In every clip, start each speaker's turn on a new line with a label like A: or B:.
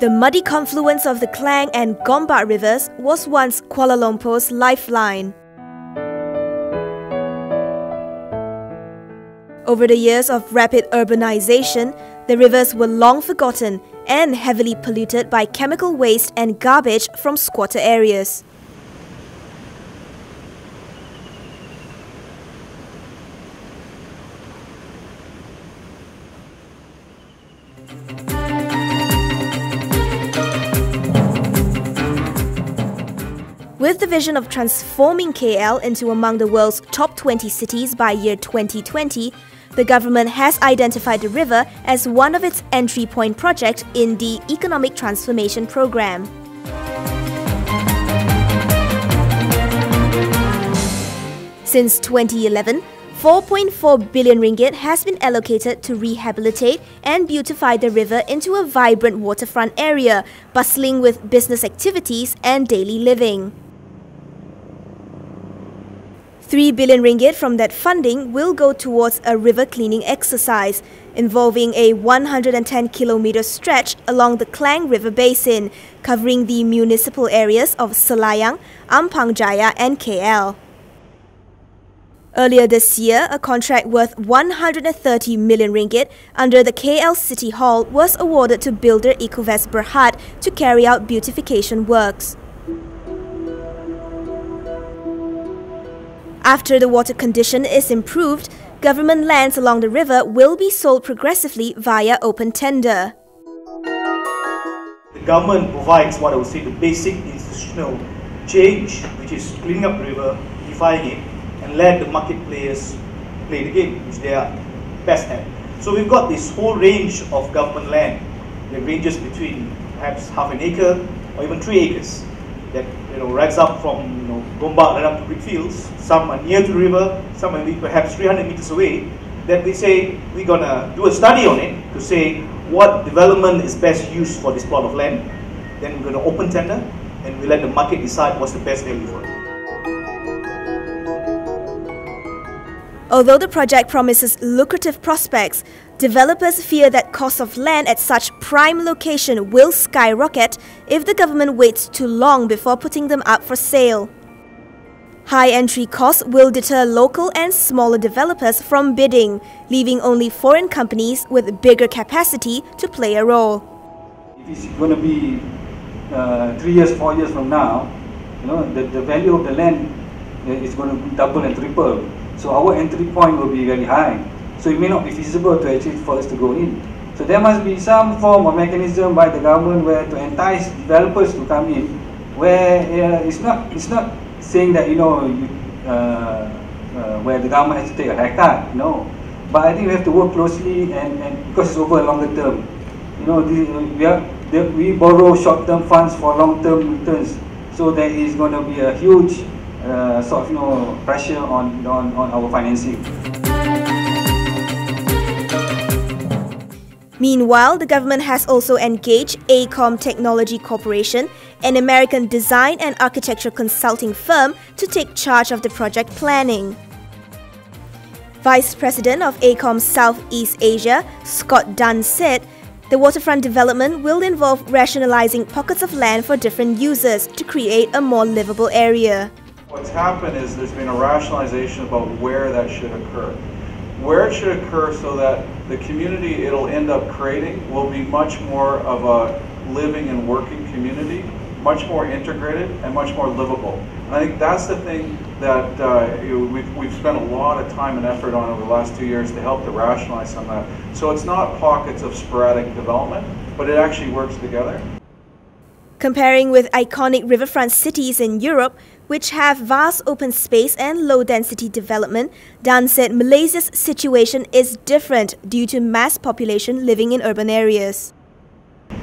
A: The muddy confluence of the Klang and Gombak rivers was once Kuala Lumpur's lifeline. Over the years of rapid urbanization, the rivers were long forgotten and heavily polluted by chemical waste and garbage from squatter areas. With the vision of transforming KL into among the world's top 20 cities by year 2020, the government has identified the river as one of its entry point projects in the Economic Transformation Programme. Since 2011, 4.4 billion ringgit has been allocated to rehabilitate and beautify the river into a vibrant waterfront area, bustling with business activities and daily living. 3 billion ringgit from that funding will go towards a river cleaning exercise involving a 110-kilometer stretch along the Klang River Basin, covering the municipal areas of Selayang, Ampang Jaya and KL. Earlier this year, a contract worth 130 million ringgit under the KL City Hall was awarded to builder Ecovest Berhad to carry out beautification works. After the water condition is improved, government lands along the river will be sold progressively via open tender.
B: The government provides what I would say the basic institutional change, which is cleaning up the river, beautifying it, and let the market players play the game, which they are best at. So we've got this whole range of government land that ranges between perhaps half an acre or even 3 acres. That rises up from Gombak right up to brickfields. Some are near to the river, some may be perhaps 300 meters away. Then we say we're gonna do a study on it to say what development is best used for this plot of land. Then we're gonna open tender and we let the market decide what's the best value for it.
A: Although the project promises lucrative prospects, developers fear that cost of land at such prime location will skyrocket if the government waits too long before putting them up for sale. High entry costs will deter local and smaller developers from bidding, leaving only foreign companies with bigger capacity to play a role.
C: If it's going to be 3 years, 4 years from now, the value of the land is going to double and triple. So our entry point will be very high. So it may not be feasible to actually for us to go in. So there must be some form of mechanism by the government where to entice developers to come in, where it's not saying that where the government has to take a haircut. No, but I think we have to work closely and because it's over a longer term. We borrow short-term funds for long-term returns. So there is going to be a huge pressure on our financing.
A: Meanwhile, the government has also engaged AECOM Technology Corporation, an American design and architecture consulting firm, to take charge of the project planning. Vice President of AECOM Southeast Asia, Scott Dunn, said the waterfront development will involve rationalizing pockets of land for different users to create a more livable area.
D: What's happened is there's been a rationalization about where that should occur. Where it should occur so that the community it'll end up creating will be much more of a living and working community, much more integrated and much more livable. And I think that's the thing that we've spent a lot of time and effort on over the last 2 years to help to rationalize some of that. So it's not pockets of sporadic development, but it actually works together.
A: Comparing with iconic riverfront cities in Europe, which have vast open space and low-density development, Dan said Malaysia's situation is different due to mass population living in urban areas.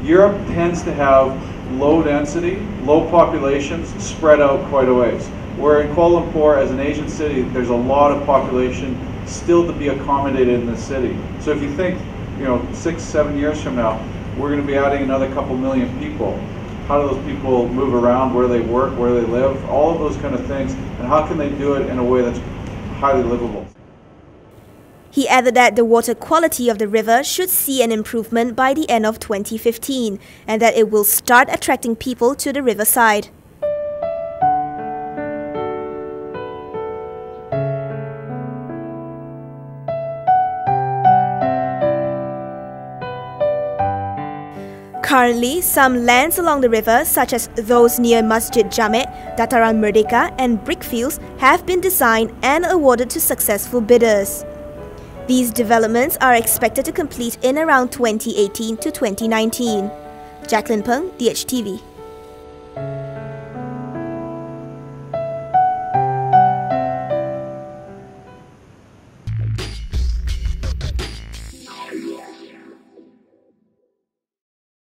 D: Europe tends to have low density, low populations spread out quite a ways. Where in Kuala Lumpur, as an Asian city, there's a lot of population still to be accommodated in the city. So if you think, 6, 7 years from now, we're going to be adding another couple million people. How do those people move around, where they work, where they live, all of those kind of things, and how can they do it in a way that's highly livable?
A: He added that the water quality of the river should see an improvement by the end of 2015 and that it will start attracting people to the riverside. Currently, some lands along the river, such as those near Masjid Jamek, Dataran Merdeka and Brickfields, have been designed and awarded to successful bidders. These developments are expected to complete in around 2018 to 2019. Jacqueline Peng, DHTV.